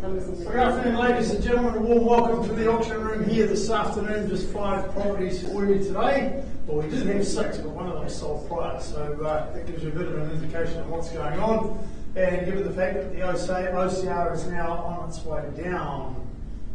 Good afternoon, ladies and gentlemen. A warm welcome to the auction room here this afternoon. Just 5 properties for you today. Well, we did have 6, but one of them sold prior, so that gives you a bit of an indication of what's going on. And given the fact that the OCR is now on its way down,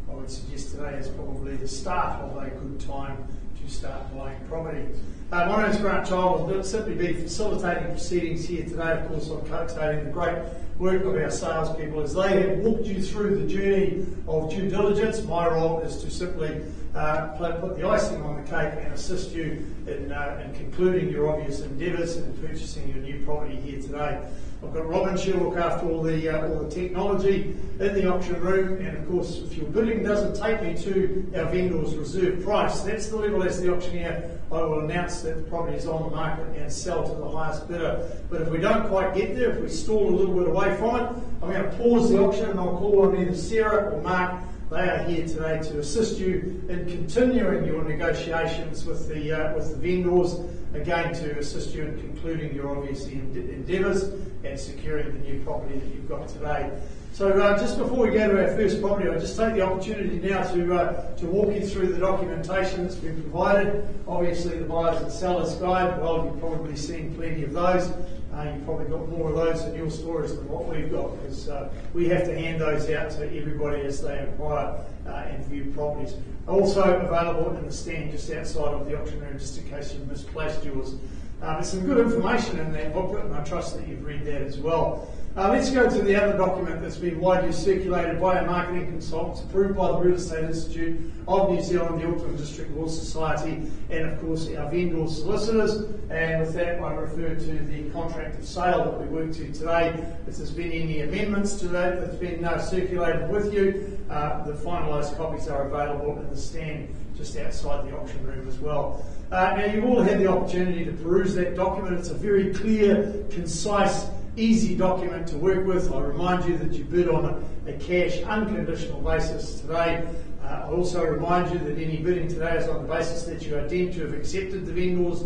I would suggest today is probably the start of a good time to start buying property. My name is Grant Child. I'll simply be facilitating proceedings here today. Of course, I'm coattating the great work of our salespeople as they have walked you through the journey of due diligence. My role is to simply put the icing on the cake and assist you in concluding your obvious endeavours and purchasing your new property here today. I've got Robin, she'll look after all the technology in the auction room, and of course if your bidding doesn't take me to our vendor's reserve price, that's the level as the auctioneer I will announce that the property is on the market and sell to the highest bidder. But if we don't quite get there, if we stall a little bit away from it, I'm going to pause the auction and I'll call on either Sarah or Mark. They are here today to assist you in continuing your negotiations with the vendors, again to assist you in concluding your obvious endeavours and securing the new property that you've got today. So just before we go to our first property, I'll just take the opportunity now to walk you through the documentation that's been provided. Obviously the buyer's and seller's guide, well, you've probably seen plenty of those. You've probably got more of those in your stores than what we've got, because we have to hand those out to everybody as they inquire and view properties. Also available in the stand just outside of the auction room, just in case you've misplaced yours. There's some good information in that booklet, and I trust that you've read that as well. Let's go to the other document that's been widely circulated by our marketing consultants, approved by the Real Estate Institute of New Zealand, the Auckland District Law Society, and of course our vendor solicitors. And with that, I refer to the contract of sale that we worked to today. If there's been any amendments to that that's been circulated with you, the finalised copies are available in the stand just outside the auction room as well. Now, you've all had the opportunity to peruse that document. It's a very clear, concise, easy document to work with. I remind you that you bid on a cash, unconditional basis today. I also remind you that any bidding today is on the basis that you are deemed to have accepted the vendor's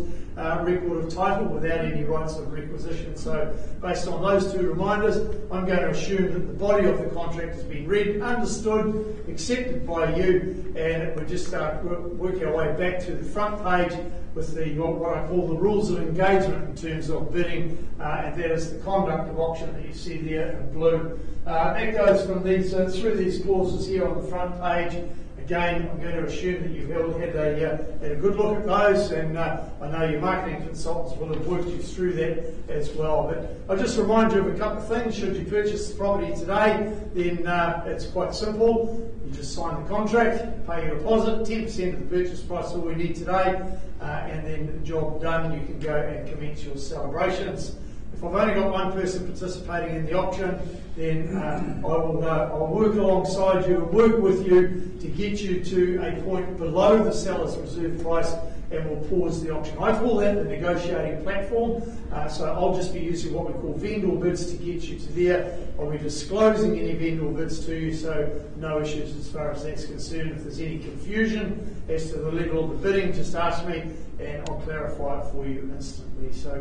record of title without any rights of requisition. So based on those two reminders, I'm going to assume that the body of the contract has been read, understood, accepted by you, and we'll just work our way back to the front page with what I call the rules of engagement in terms of bidding, and that is the conduct of auction that you see there in blue. That goes from these through these clauses here on the front page. Again, I'm going to assume that you've had a good look at those, and I know your marketing consultants will have worked you through that as well. But I'll just remind you of a couple of things. Should you purchase the property today, then it's quite simple. You just sign the contract, pay your deposit, 10% of the purchase price, all we need today, and then the job done, you can go and commence your celebrations. If I've only got one person participating in the auction, then I'll work alongside you and work with you to get you to a point below the seller's reserve price, and we'll pause the auction. I call that the negotiating platform, so I'll just be using what we call vendor bids to get you to there. I'll be disclosing any vendor bids to you, so no issues as far as that's concerned. If there's any confusion as to the level of the bidding, just ask me and I'll clarify it for you instantly. So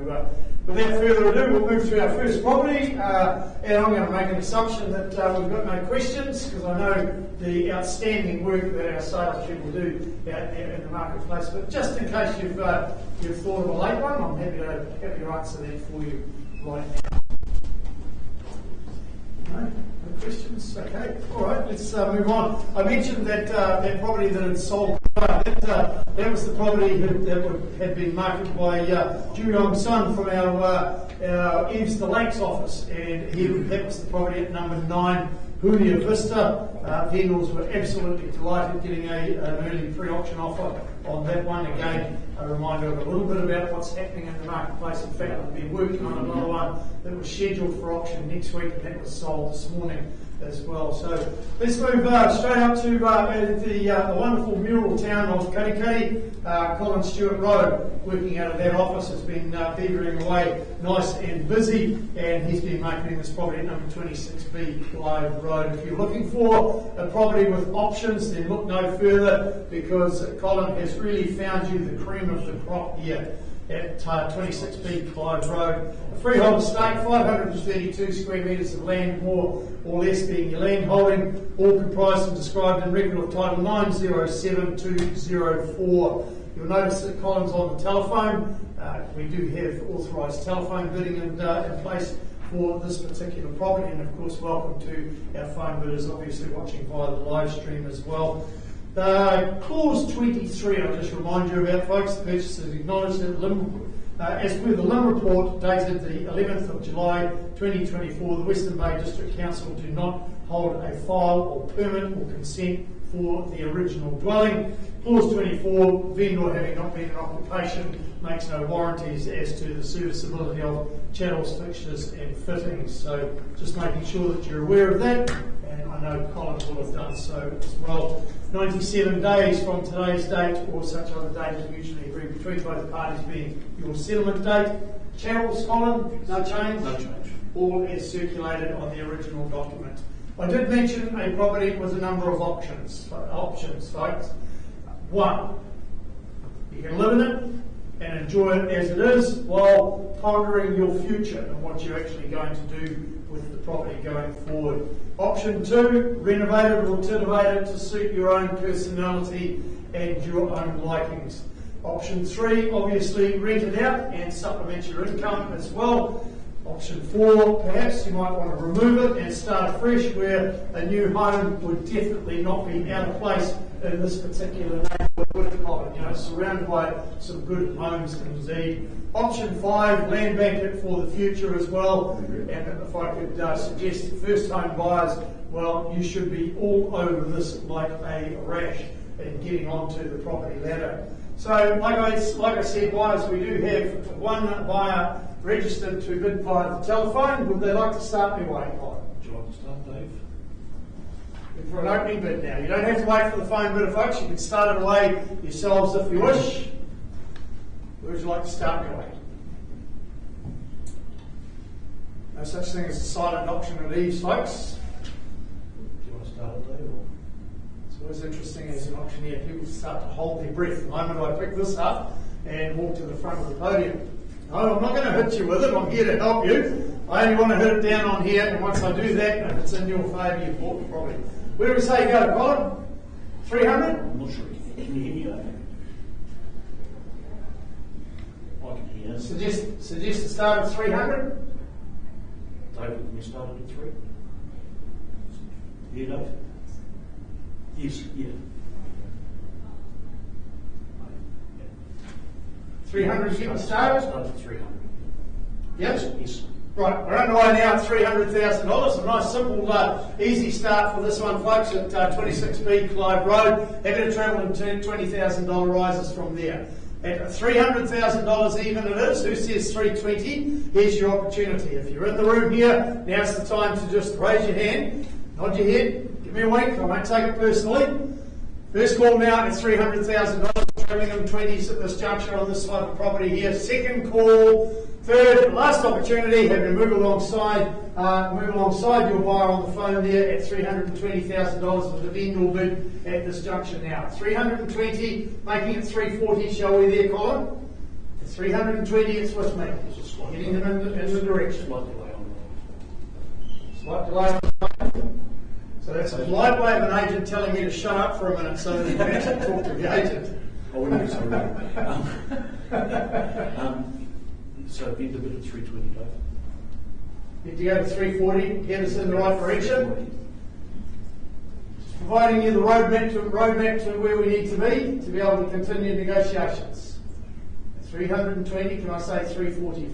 without further ado, we'll move to our first property, and I'm going to make an assumption that we've got no questions, because I know the outstanding work that our salespeople do out there in the marketplace. But just in case you've thought of a late one, I'm happy to answer that for you right now. No questions? Okay. All right. Let's move on. I mentioned that that property that had sold. That was the property that had been marketed by Jurong Sun from our EVES the Lakes office, and that was the property at number 9, Hunia Vista. Vendors were absolutely delighted getting an early pre-auction offer on that one. Again, a reminder of a little bit about what's happening in the marketplace. In fact, I've been working on another one that was scheduled for auction next week, and that was sold this morning as well. So let's move straight up to the wonderful mural town of Katikati. Colin Stewart Road, working out of that office, has been beavering away nice and busy, and he's been marketing this property at number 26B Clive Road. If you're looking for a property with options, then look no further, because Colin has really found you the cream of the crop here. at 26B Clive Road. A freehold estate, 532 square metres of land, more or less being your land holding, all comprised and described in record of title 907204. You'll notice that Colin's on the telephone. We do have authorised telephone bidding in place for this particular property, and of course welcome to our phone bidders obviously watching via the live stream as well. Clause 23, I'll just remind you about, folks. The purchaser is acknowledged that as per the LIM report dated the 11th of July 2024, the Western Bay District Council do not hold a file or permit or consent for the original dwelling. Clause 24, vendor having not been in occupation makes no warranties as to the serviceability of chattels, fixtures and fittings. So just making sure that you're aware of that, and I know Colin will have done so as well. 97 days from today's date or such other date is usually agreed between both parties, being your settlement date. Chattels, Colin, no change? No change. All as circulated on the original document. I did mention a property with a number of options, folks. One, you can live in it and enjoy it as it is while pondering your future and what you're actually going to do with the property going forward. Option two, renovate it or renovate it to suit your own personality and your own likings. Option three, obviously rent it out and supplement your income as well. Option four, perhaps you might want to remove it and start afresh, where a new home would definitely not be out of place in this particular neighbourhood. Surrounded by some good homes indeed. Option five, land bank it for the future as well. And if I could suggest first home buyers, well, you should be all over this like a rash in getting onto the property ladder. So, like I said, buyers, we do have one buyer registered to bid via the telephone. Would they like to start their way, Colin? Would you like to start, Dave? For an opening bid now. You don't have to wait for the phone bidder, folks. You can start it away yourselves if you wish. Where would you like to start your way? No such thing as a silent auction at EVES, folks. Do you want to start it, Dave? Or? It's always interesting as an auctioneer, people start to hold their breath. The moment I pick this up and walk to the front of the podium. No, I'm not going to hit you with it. I'm here to help you. I only want to hit it down on here, and once I do that, if it's in your favour, you've bought the property. Where do we say go, Colin? 300? I'm not sure. Can you hear me, Dave? I can hear. Suggest the start of 300? David, can you start it at 3? Yeah, Dave? Yes, yeah. 300 getting started? Start at 300. Yes? Yes. Right, we're underway now at $300,000. A nice, simple, easy start for this one, folks, at 26B Clive Road. Happy to travel into $20,000 rises from there. At $300,000 even it is. Who says 320? Here's your opportunity. If you're in the room here, now's the time to just raise your hand, nod your head, give me a wink. I won't take it personally. First call now at $300,000. Travelling in 20s at this juncture on this type of property here. Second call, third, and last opportunity. Have to move alongside your buyer on the phone there at $320,000 with the vendor bid at this juncture now. 320, making it 340. Shall we there, Colin? At 320, it's with me. Getting them in the direction. Slight delay on the phone. So that's a polite way of an agent telling me to shut up for a minute so that he can actually talk to the agent. I wouldn't be so wrong. So vendor bid at 320, Dave. Need to go to 340, get us in the right direction. Providing you the roadmap to where we need to be able to continue negotiations. 320, can I say 340 for you?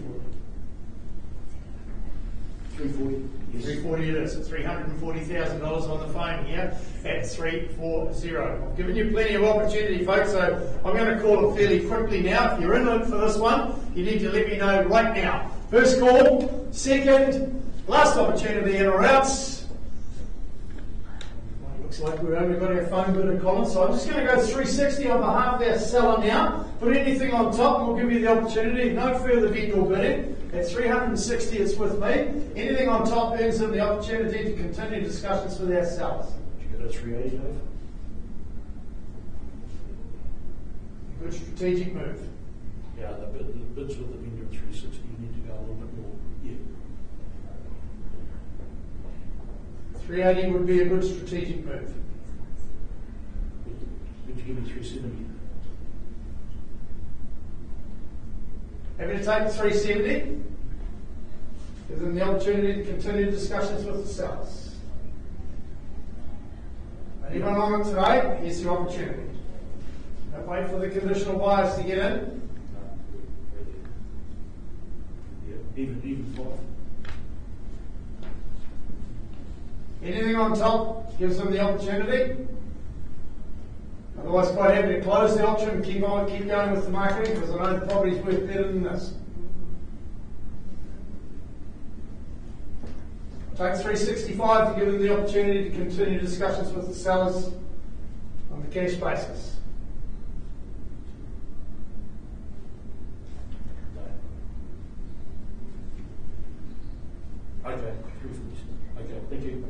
340. Yes. 340 it is. It's $340,000 on the phone here at 340. I've given you plenty of opportunity, folks, so I'm going to call it fairly quickly now. If you're in it for this one, you need to let me know right now. First call, second, last opportunity in or outs. Looks like we've only got our phone bidder, Colin, so I'm just going to go 360 on behalf of our seller now. Put anything on top and we'll give you the opportunity. No further vendor bidding. At 360, it's with me. Anything on top earns them the opportunity to continue discussions with our sellers. Did you go to 380, Dave? Good strategic move. Yeah, the bids with the vendor at 360, you need to go a little bit more. Yeah. 380 would be a good strategic move. Would you give me 370? Happy to take the 370. Give them the opportunity to continue discussions with the sellers. Anyone on it today? Here's the opportunity. Don't wait for the conditional buyers to get in. Yeah, even 5. Anything on top gives them the opportunity. Otherwise, quite happy to close the auction and keep going with the marketing, because I know the property's worth better than this. Take 365 to give them the opportunity to continue discussions with the sellers on the cash basis. Okay, okay, thank you.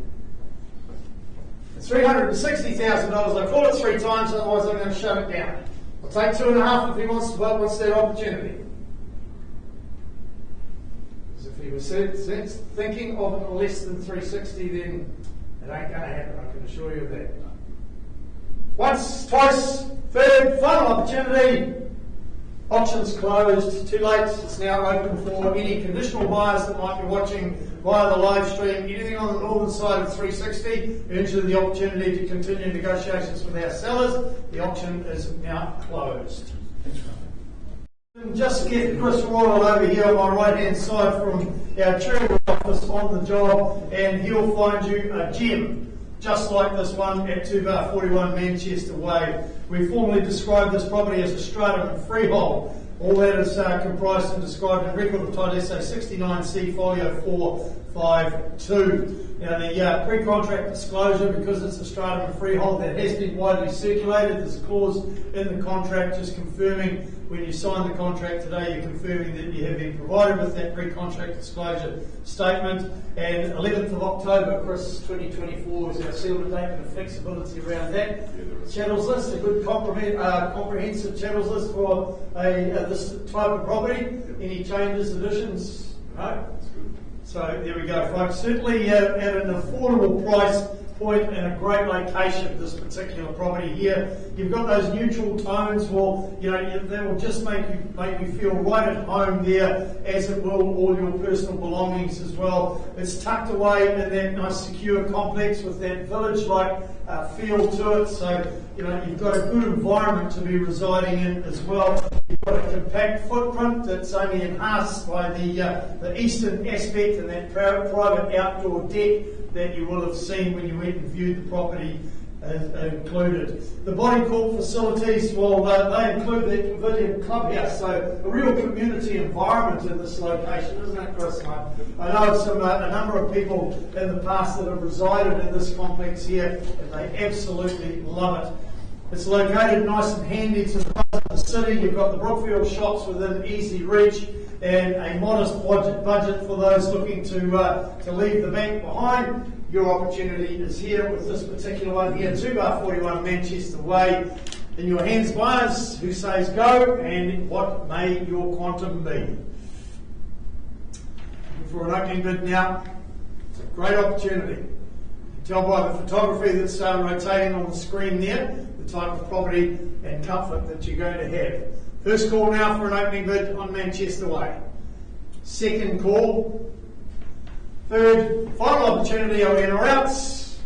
It's $360,000. I call it 3 times, otherwise I'm going to shut it down. I'll take 2.5 if he wants that opportunity. Because if he was thinking of less than 360, then it ain't going to happen, I can assure you of that. Once, twice, third, final opportunity. Auction's closed, too late, it's now open for any conditional buyers that might be watching via the live stream. Anything on the northern side of 360, earns you the opportunity to continue negotiations with our sellers. The auction is now closed. Thanks, Grant. Just get Chris Royal over here on my right hand side from our charitable office on the job, and he'll find you a gem just like this one at 2-41 Manchester Way. We formally describe this property as a stratum and freehold. All that is comprised and described in Record of Title SA 69C Folio 452. Now the pre-contract disclosure, because it's a stratum and freehold, that has been widely circulated. There's a clause in the contract just confirming when you sign the contract today, you're confirming that you have been provided with that pre-contract disclosure statement. And 11th of October, Chris, 2024 is our settlement date, and flexibility around that. Chattels list, a good comprehensive chattels list for this type of property. Any changes, additions? No? That's good. So there we go, folks. Certainly at an affordable price point and a great location, this particular property here. You've got those neutral tones. Well, you know, they will just make you feel right at home there, as it will all your personal belongings as well. It's tucked away in that nice secure complex with that village-like feel to it. So, you know, you've got a good environment to be residing in as well. You've got a compact footprint that's only enhanced by the eastern aspect and that private outdoor deck that you will have seen when you went and viewed the property included. The body corp facilities, well, they include the Pavilion Clubhouse, so a real community environment in this location, isn't it, Chris? I know a number of people in the past that have resided in this complex here, and they absolutely love it. It's located nice and handy to the front of the city. You've got the Brookfield shops within easy reach, and a modest budget for those looking to leave the bank behind. Your opportunity is here with this particular one here, 2-41 Manchester Way. In your hands, buyers, who says go, and what may your quantum be? Looking for an opening bid now. It's a great opportunity. You can tell by the photography that's rotating on the screen there, the type of property and comfort that you're going to have. First call now for an opening bid on Manchester Way. Second call. Third, final opportunity are in or outs.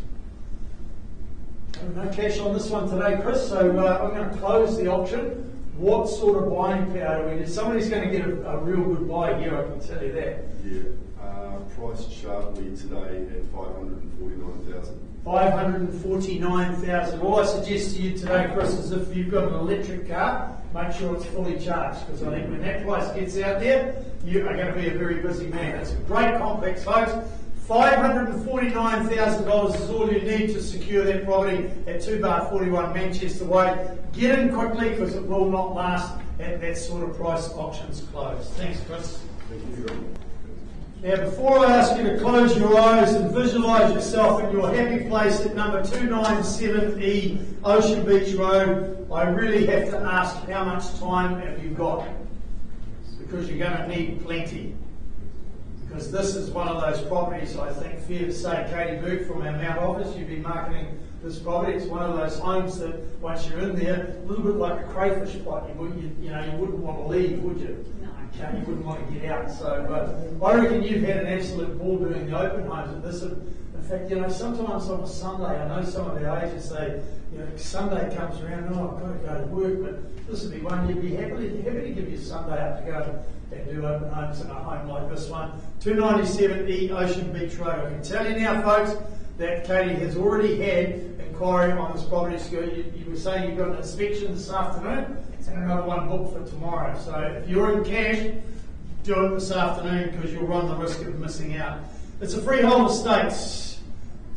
No cash on this one today, Chris, so I'm going to close the auction. What sort of buying power do we need? Somebody's going to get a real good buy here, I can tell you that. Yeah, priced sharply today at $549,000. 549,000. All I suggest to you today, Chris, is if you've got an electric car, make sure it's fully charged, because I think when that price gets out there, you are going to be a very busy man. It's a great complex, folks. $549,000 is all you need to secure that property at 2-41 Manchester Way. Get in quickly, because it will not last at that sort of price. Auctions closed. Thanks, Chris. Thank you. Now, before I ask you to close your eyes and visualise yourself in your happy place at number 297E Ocean Beach Road, I really have to ask, how much time have you got? because you're going to need plenty. Because this is one of those properties, I think, fair to say, Katie Burke from our Mount office, you've been marketing this property. It's one of those homes that once you're in there, a little bit like a crayfish pot, you wouldn't want to leave, would you? No. Okay, you wouldn't want to get out. So I reckon you've had an absolute ball doing the open homes at this. In fact, sometimes on a Sunday, I know some of the agents say, Sunday comes around, I've got to go to work, but this would be one you'd be happy to give you Sunday up to go and do open homes in a home like this one. 297E Ocean Beach Road. I can tell you now, folks, that Katie has already had inquiry on this property. You were saying you've got an inspection this afternoon and another one booked for tomorrow. So if you're in cash, do it this afternoon because you'll run the risk of missing out. It's a freehold estate.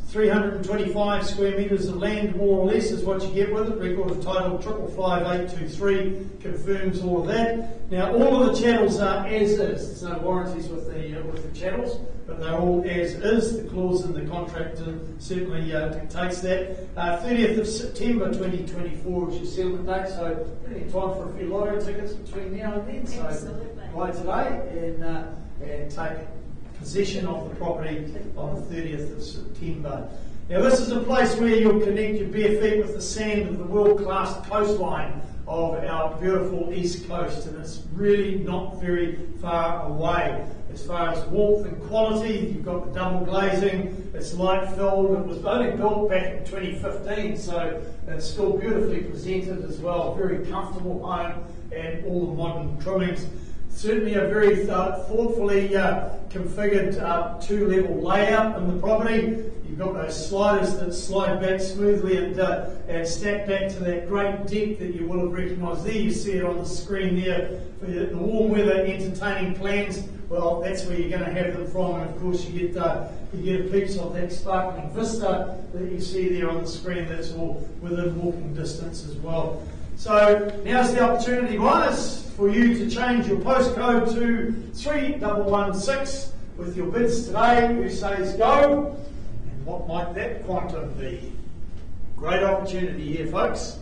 325 square metres of land, more or less, is what you get with it. Record of title 555823 confirms all of that. Now, all of the chattels are as is. There's no warranties with the chattels, but they're all as is. The clause in the contract certainly dictates that. 30th of September 2024 is your settlement date, so plenty of time for a few lottery tickets between now and then. Absolutely. So buy today and take possession of the property on the 30th of September. Now this is a place where you'll connect your bare feet with the sand of the world-class coastline of our beautiful east coast, and it's really not very far away. As far as warmth and quality, you've got the double glazing, it's light filled, it was only built back in 2015, so it's still beautifully presented as well. Very comfortable home and all the modern trimmings. Certainly a very thoughtfully configured two-level layout in the property. You've got those sliders that slide back smoothly and stack back to that great deck that you will have recognised there. You see it on the screen there for the warm weather entertaining plans. Well, that's where you're going to have them from, and of course you get a piece of that sparkling vista that you see there on the screen. That's all within walking distance as well. So now's the opportunity, guys, for you to change your postcode to 3116 with your bids today. Who says go? And what might that quantum be? Great opportunity here, folks.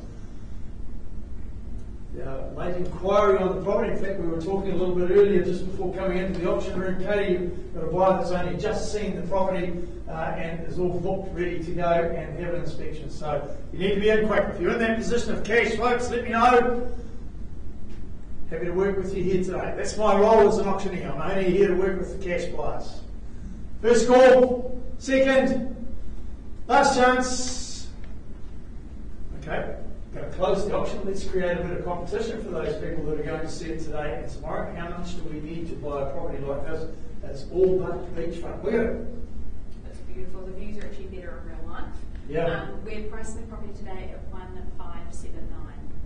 Late inquiry on the property. In fact, we were talking a little bit earlier, just before coming into the auction room. Katie, you've got a buyer that's only just seen the property and is all booked, ready to go and have an inspection. So you need to be in quick. If you're in that position of cash, folks, let me know. Happy to work with you here today. That's my role as an auctioneer. I'm only here to work with the cash buyers. First call, second, last chance. Okay. Going to close the auction. Let's create a bit of competition for those people that are going to see it today and tomorrow. How much do we need to buy a property like this? That's all but beachfront. Look at it. It's beautiful. The views are actually better in real life. Yeah. We're pricing the property today at 1,579.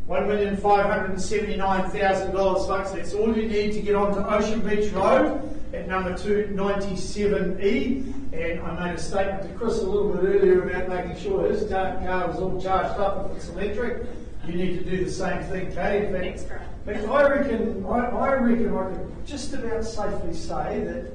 $1,579,000, folks. That's all you need to get onto Ocean Beach Road at number 297E. And I made a statement to Chris a little bit earlier about making sure his car was all charged up if it's electric. You need to do the same thing, Kate. In fact, I reckon I could just about safely say that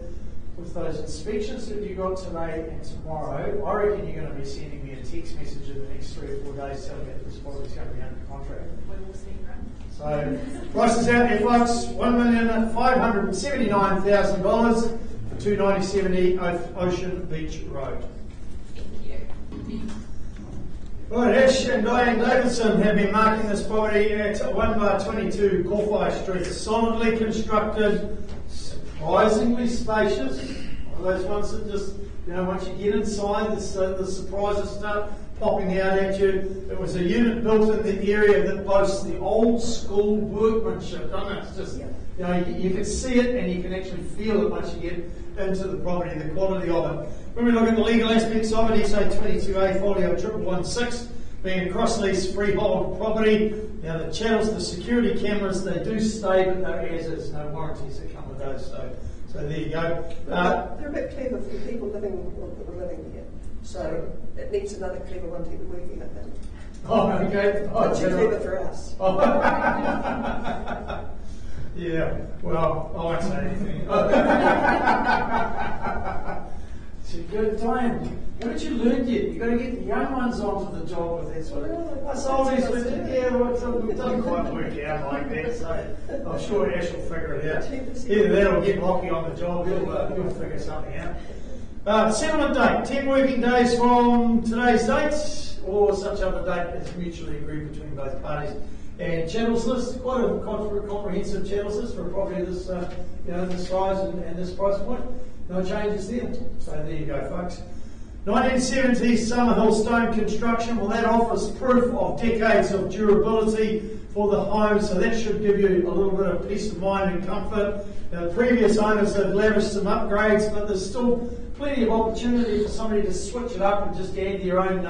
with those inspections that you got today and tomorrow, I reckon you're going to be sending me a text message in the next 3 or 4 days telling me that this property is going to be under contract. We will see, right? So, prices out there, folks, $1,579,000 for 297E Ocean Beach Road. Thank you. Right, Ash and Diane Davidson have been marking this property at 1/22 Corfi Street. Solidly constructed, surprisingly spacious. One of those ones that just, once you get inside, the surprises start popping out at you. It was a unit built in the area that boasts the old school workmanship, doesn't it? It's just, you can see it and you can actually feel it once you get into the property, the quality of it. When we look at the legal aspects of it, SA 22A folio 1116, being a cross-lease freehold property. Now the channels, the security cameras, they do stay, but they're as is, no warranties that come with those. So there you go. They're a bit clever for people that were living here. So it needs another clever one to be working at them. Oh, okay. Not too clever for us. Oh. Yeah, well, I won't say anything. So you go, Diane, what did you learn yet? You've got to get the young ones onto the job with that sort of. Us oldies, it doesn't quite work out like that, so I'm sure Ash will figure it out. Either that or get Lockie on the job, he'll figure something out. Settlement date, 10 working days from today's date, or such other date as mutually agreed between both parties. And channels list, quite a comprehensive channels list for a property this, this size and this price point. No changes there. So there you go, folks. 1970s Summerhill stone construction. Well, that offers proof of decades of durability for the home, so that should give you a little bit of peace of mind and comfort. Now, the previous owners have lavished some upgrades, but there's still plenty of opportunity for somebody to switch it up and just add their own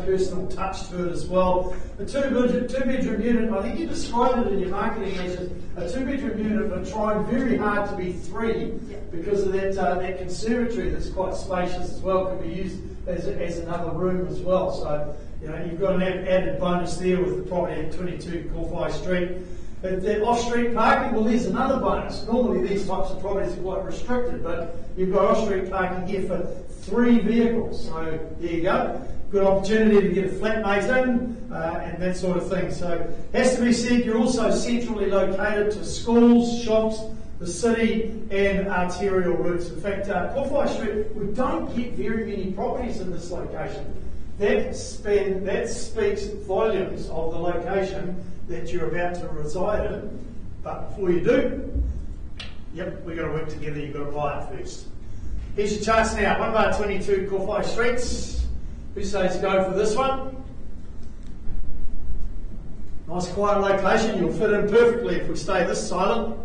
personal touch to it as well. The two-bedroom unit, I think you described it in your marketing as a two-bedroom unit, but trying very hard to be three because of that conservatory that's quite spacious as well, can be used as another room as well. So you've got an added bonus there with the property at 22 Corfai Street. The off-street parking, well, there's another bonus. Normally these types of properties are quite restricted, but you've got off-street parking here for 3 vehicles. So there you go. Good opportunity to get a flatmate in and that sort of thing. So has to be said, you're also centrally located to schools, shops, the city and arterial routes. In fact, Corfai Street, we don't get very many properties in this location. That speaks volumes of the location that you're about to reside in. But before you do, we've got to work together. You've got to buy it first. Here's your charts now. 1 bar 22 Corfai Streets. Who says go for this one? Nice quiet location. You'll fit in perfectly if we stay this silent.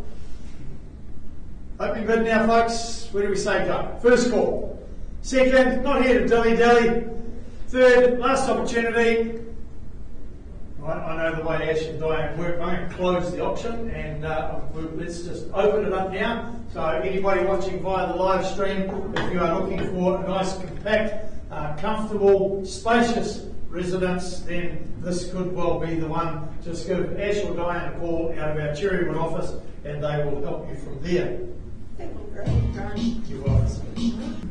Opening bid now, folks. Where do we say go? First call. Second, not here to dilly-dally. Third, last opportunity. I know the way Ash and Diane work. I'm going to close the auction and let's just open it up now. So anybody watching via the live stream, if you are looking for a nice, compact, comfortable, spacious residence, then this could well be the one. Just give Ash or Diane a call out of our Cherrywood office and they will help you from there. Thank you, Grant. You're welcome.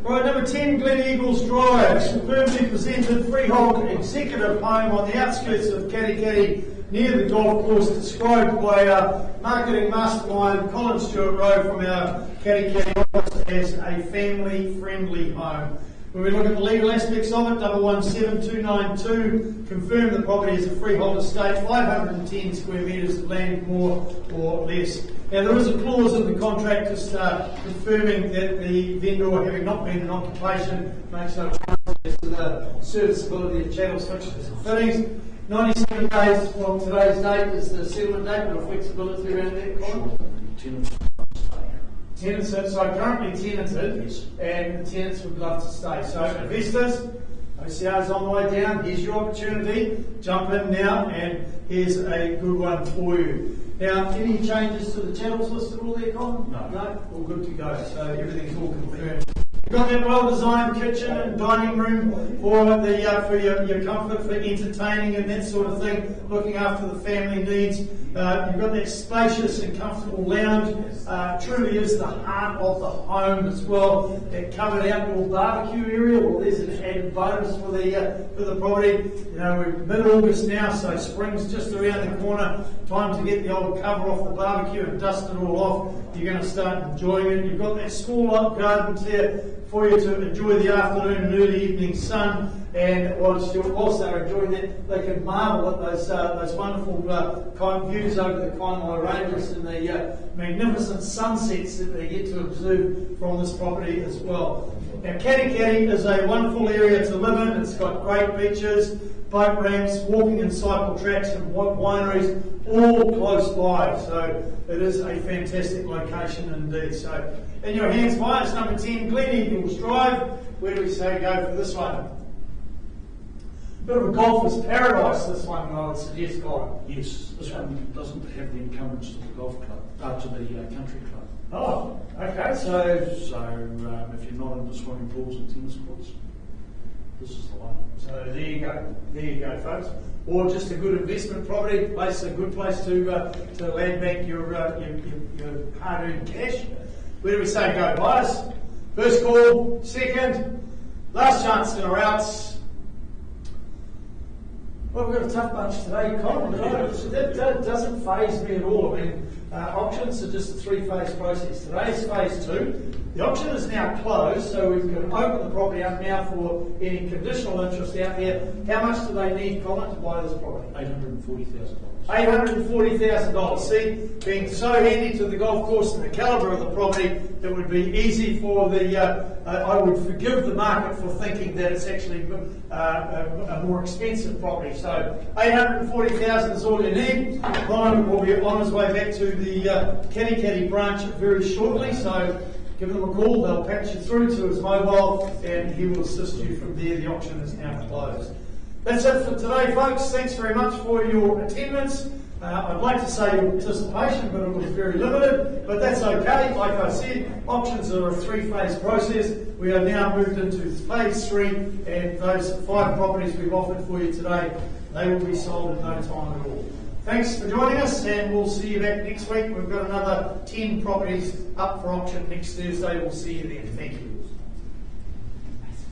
Right, number 10, Glen Eagles Drive, superbly presented freehold executive home on the outskirts of Katikati, near the golf course, described by our marketing mastermind Colin Stewart Rowe from our Katikati office as a family-friendly home. When we look at the legal aspects of it, 117292, confirm the property is a freehold estate, 510 square metres of land, more or less. Now, there is a clause in the contract just confirming that the vendor, having not been in occupation, makes no change to the serviceability of channels, fixtures and fittings. 97 days from today's date is the settlement date, with flexibility around that, Colin? Tenants are currently tenanted, Yes. and the tenants would love to stay. So, investors, OCR's on the way down. Here's your opportunity. Jump in now, and here's a good one for you. Now, any changes to the channels list at all there, Colin? No. All good to go. So everything's all confirmed. You've got that well-designed kitchen and dining room for your comfort, for entertaining and that sort of thing, looking after the family needs. You've got that spacious and comfortable lounge. Truly is the heart of the home as well. That covered outdoor barbecue area. Well, there's an added bonus for the property. We're mid-August now, so spring's just around the corner. Time to get the old cover off the barbecue and dust it all off. You're going to start enjoying it. You've got that small garden there for you to enjoy the afternoon and early evening sun, and whilst they're enjoying that, they can marvel at those wonderful views over the Kaimai Ranges and the magnificent sunsets that they get to observe from this property as well. Now, Katikati is a wonderful area to live in. It's got great beaches, boat ramps, walking and cycle tracks and wineries, all close by. So it is a fantastic location indeed. So in your hands, buyers, number 10, Glen Eagles Drive. Where do we say go for this one? Bit of a golfer's paradise, this one, I would suggest, Colin. Yes, this one doesn't have the encumbrance to the golf club, to the country club. Oh, okay. So if you're not into swimming pools and tennis courts, this is the one. So there you go. There you go, folks. Or just a good investment property, a good place to land back your hard-earned cash. Where do we say go, buyers? First call, second, last chance in our outs. Well, we've got a tough bunch today, Colin. That doesn't faze me at all. I mean, auctions are just a three-phase process. Today's phase 2. The auction is now closed, so we can open the property up now for any conditional interest out there. How much do they need, Colin, to buy this property? $840,000. $840,000. See, being so handy to the golf course and the calibre of the property, it would be easy for the, I would forgive the market for thinking that it's actually a more expensive property. So $840,000 is all you need. Ryan will be on his way back to the Caddy branch very shortly, so give them a call, they'll patch you through to his mobile and he will assist you from there. The auction is now closed. That's it for today, folks. Thanks very much for your attendance. I'd like to say your participation, but it was very limited, but that's okay. Like I said, auctions are a three-phase process. We are now moved into phase 3, and those 5 properties we've offered for you today, they will be sold in no time at all. Thanks for joining us, and we'll see you back next week. We've got another 10 properties up for auction next Thursday. We'll see you then. Thank you.